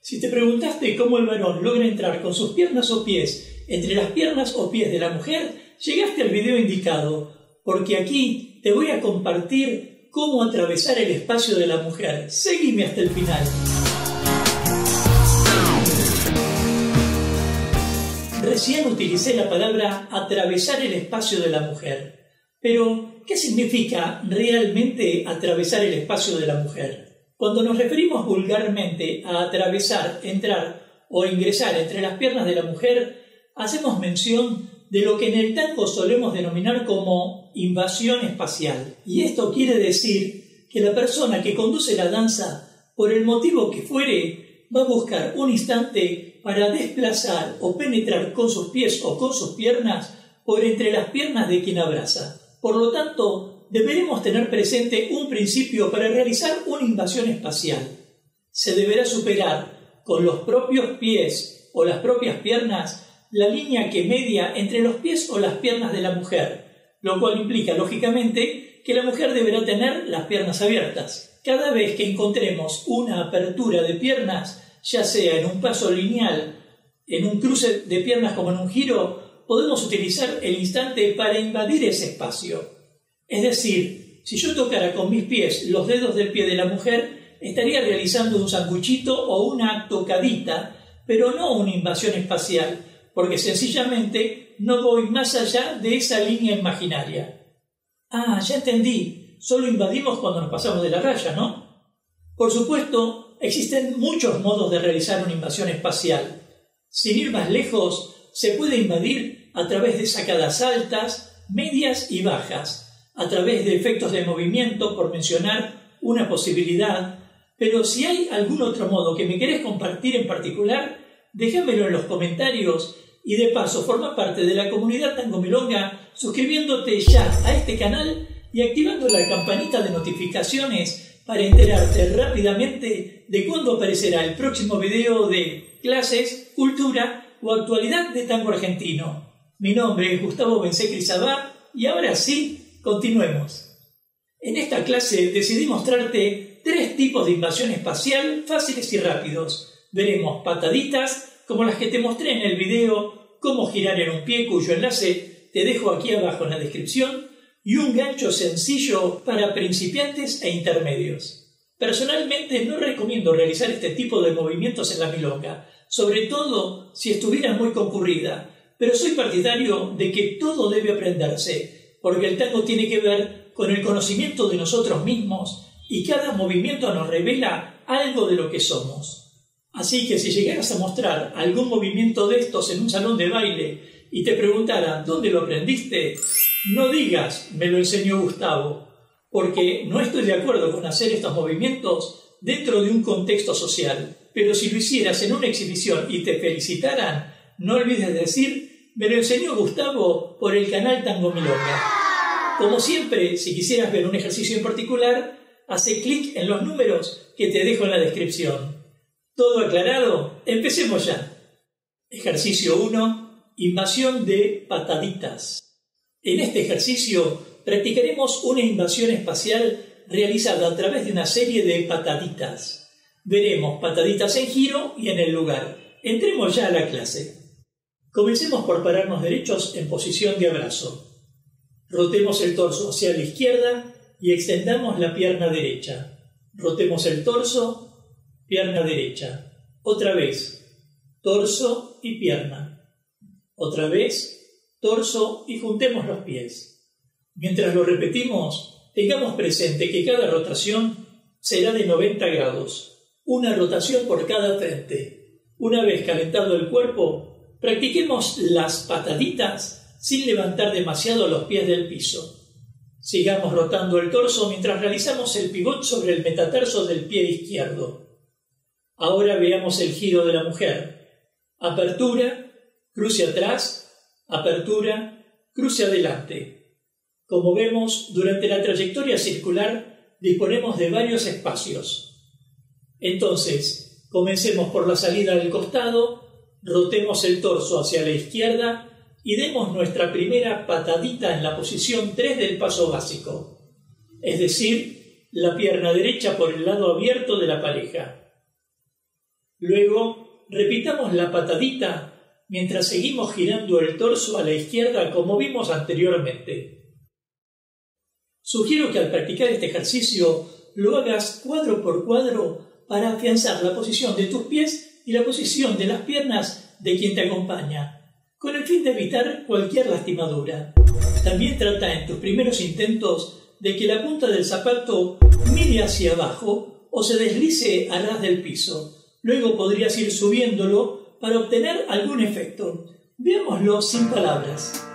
Si te preguntaste cómo el varón logra entrar con sus piernas o pies entre las piernas o pies de la mujer, llegaste al video indicado, porque aquí te voy a compartir cómo atravesar el espacio de la mujer. Seguime hasta el final. Recién utilicé la palabra atravesar el espacio de la mujer. Pero, ¿qué significa realmente atravesar el espacio de la mujer? Cuando nos referimos vulgarmente a atravesar, entrar o ingresar entre las piernas de la mujer, hacemos mención de lo que en el tango solemos denominar como invasión espacial. Y esto quiere decir que la persona que conduce la danza, por el motivo que fuere, va a buscar un instante para desplazar o penetrar con sus pies o con sus piernas por entre las piernas de quien abraza. Por lo tanto, deberemos tener presente un principio para realizar una invasión espacial. Se deberá superar con los propios pies o las propias piernas la línea que media entre los pies o las piernas de la mujer, lo cual implica, lógicamente, que la mujer deberá tener las piernas abiertas. Cada vez que encontremos una apertura de piernas, ya sea en un paso lineal, en un cruce de piernas como en un giro, podemos utilizar el instante para invadir ese espacio. Es decir, si yo tocara con mis pies los dedos del pie de la mujer, estaría realizando un sanguchito o una tocadita, pero no una invasión espacial, porque sencillamente no voy más allá de esa línea imaginaria. Ah, ya entendí, solo invadimos cuando nos pasamos de la raya, ¿no? Por supuesto, existen muchos modos de realizar una invasión espacial. Sin ir más lejos, se puede invadir a través de sacadas altas, medias y bajas, a través de efectos de movimiento, por mencionar una posibilidad. Pero si hay algún otro modo que me querés compartir en particular, déjamelo en los comentarios y de paso forma parte de la comunidad Tango Milonga suscribiéndote ya a este canal y activando la campanita de notificaciones para enterarte rápidamente de cuándo aparecerá el próximo video de clases, cultura o actualidad de tango argentino. Mi nombre es Gustavo Bensecri Sabá y ahora sí, continuemos. En esta clase decidí mostrarte 3 tipos de invasión espacial fáciles y rápidos. Veremos pataditas, como las que te mostré en el video, cómo girar en un pie, cuyo enlace te dejo aquí abajo en la descripción, y un gancho sencillo para principiantes e intermedios. Personalmente no recomiendo realizar este tipo de movimientos en la milonga, sobre todo si estuviera muy concurrida, pero soy partidario de que todo debe aprenderse, porque el tango tiene que ver con el conocimiento de nosotros mismos y cada movimiento nos revela algo de lo que somos. Así que si llegaras a mostrar algún movimiento de estos en un salón de baile y te preguntaran ¿dónde lo aprendiste?, no digas «me lo enseñó Gustavo», porque no estoy de acuerdo con hacer estos movimientos dentro de un contexto social. Pero si lo hicieras en una exhibición y te felicitaran, no olvides decir «me lo enseñó Gustavo por el canal Tango Milonga». Como siempre, si quisieras ver un ejercicio en particular, hace clic en los números que te dejo en la descripción. ¿Todo aclarado? Empecemos ya. Ejercicio 1. Invasión de pataditas. En este ejercicio practicaremos una invasión espacial realizada a través de una serie de pataditas. Veremos pataditas en giro y en el lugar. Entremos ya a la clase. Comencemos por pararnos derechos en posición de abrazo. Rotemos el torso hacia la izquierda y extendamos la pierna derecha. Rotemos el torso, pierna derecha. Otra vez, torso y pierna. Otra vez, torso y juntemos los pies. Mientras lo repetimos, tengamos presente que cada rotación será de 90 grados. Una rotación por cada frente. Una vez calentado el cuerpo, practiquemos las pataditas sin levantar demasiado los pies del piso. Sigamos rotando el torso mientras realizamos el pivot sobre el metatarso del pie izquierdo. Ahora veamos el giro de la mujer. Apertura, cruce atrás, apertura, cruce adelante. Como vemos, durante la trayectoria circular disponemos de varios espacios. Entonces, comencemos por la salida del costado, rotemos el torso hacia la izquierda y demos nuestra primera patadita en la posición 3 del paso básico, es decir, la pierna derecha por el lado abierto de la pareja. Luego, repitamos la patadita mientras seguimos girando el torso a la izquierda como vimos anteriormente. Sugiero que al practicar este ejercicio lo hagas cuadro por cuadro para afianzar la posición de tus pies y la posición de las piernas de quien te acompaña, con el fin de evitar cualquier lastimadura. También trata en tus primeros intentos de que la punta del zapato mire hacia abajo o se deslice a ras del piso. Luego podrías ir subiéndolo para obtener algún efecto. Veámoslo sin palabras.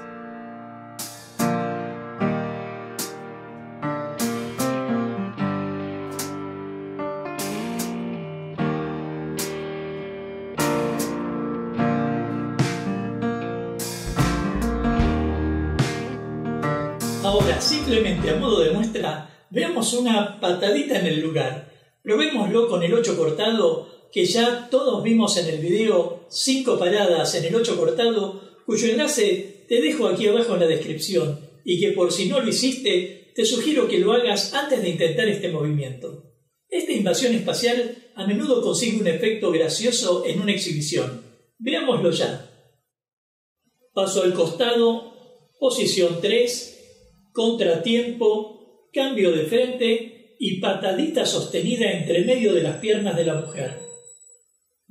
Ahora, simplemente a modo de muestra, veamos una patadita en el lugar. Probémoslo con el 8 cortado, que ya todos vimos en el video 5 paradas en el 8 cortado, cuyo enlace te dejo aquí abajo en la descripción, y que por si no lo hiciste, te sugiero que lo hagas antes de intentar este movimiento. Esta invasión espacial a menudo consigue un efecto gracioso en una exhibición. Veámoslo ya. Paso al costado, posición 3, contratiempo, cambio de frente y patadita sostenida entre medio de las piernas de la mujer.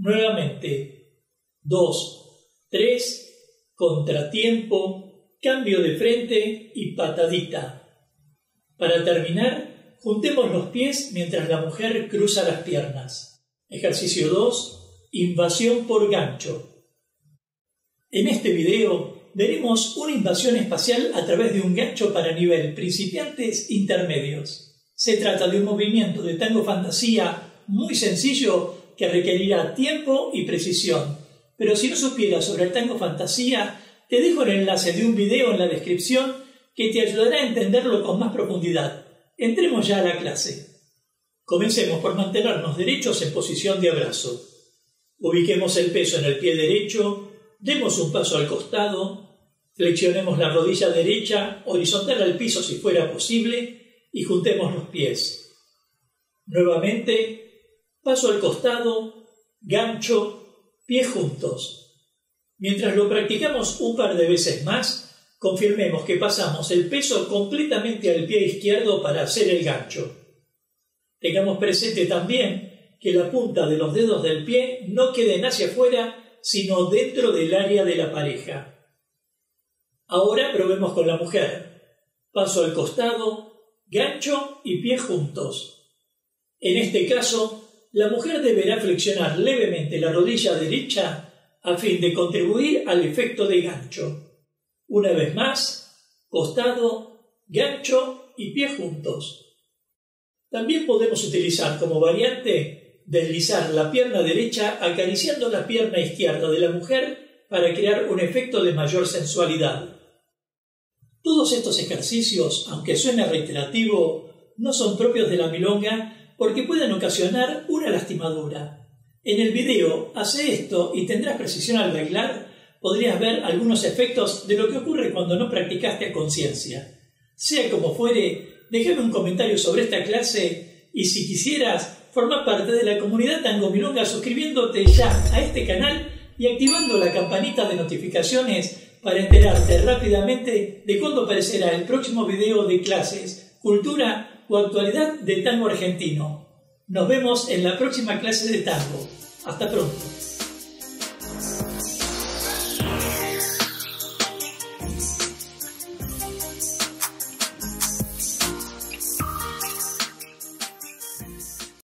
Nuevamente, 2, 3, contratiempo, cambio de frente y patadita. Para terminar, juntemos los pies mientras la mujer cruza las piernas. Ejercicio 2, invasión por gancho. En este video veremos una invasión espacial a través de un gancho para nivel principiantes intermedios. Se trata de un movimiento de tango fantasía muy sencillo que requerirá tiempo y precisión. Pero si no supieras sobre el tango fantasía, te dejo el enlace de un video en la descripción que te ayudará a entenderlo con más profundidad. Entremos ya a la clase. Comencemos por mantenernos derechos en posición de abrazo. Ubiquemos el peso en el pie derecho, demos un paso al costado, flexionemos la rodilla derecha horizontal al piso si fuera posible y juntemos los pies. Nuevamente, paso al costado, gancho, pies juntos. Mientras lo practicamos un par de veces más, confirmemos que pasamos el peso completamente al pie izquierdo para hacer el gancho. Tengamos presente también que la punta de los dedos del pie no queden hacia afuera, sino dentro del área de la pareja. Ahora probemos con la mujer. Paso al costado, gancho y pies juntos. En este caso, la mujer deberá flexionar levemente la rodilla derecha a fin de contribuir al efecto de gancho. Una vez más, costado, gancho y pies juntos. También podemos utilizar como variante deslizar la pierna derecha acariciando la pierna izquierda de la mujer para crear un efecto de mayor sensualidad. Todos estos ejercicios, aunque suene reiterativo, no son propios de la milonga porque pueden ocasionar una lastimadura. En el video hace esto y tendrás precisión al bailar. Podrías ver algunos efectos de lo que ocurre cuando no practicaste a conciencia. Sea como fuere, déjame un comentario sobre esta clase y si quisieras, formar parte de la comunidad Tango Milonga suscribiéndote ya a este canal y activando la campanita de notificaciones para enterarte rápidamente de cuándo aparecerá el próximo video de clases, cultura o actualidad de tango argentino. Nos vemos en la próxima clase de tango. Hasta pronto.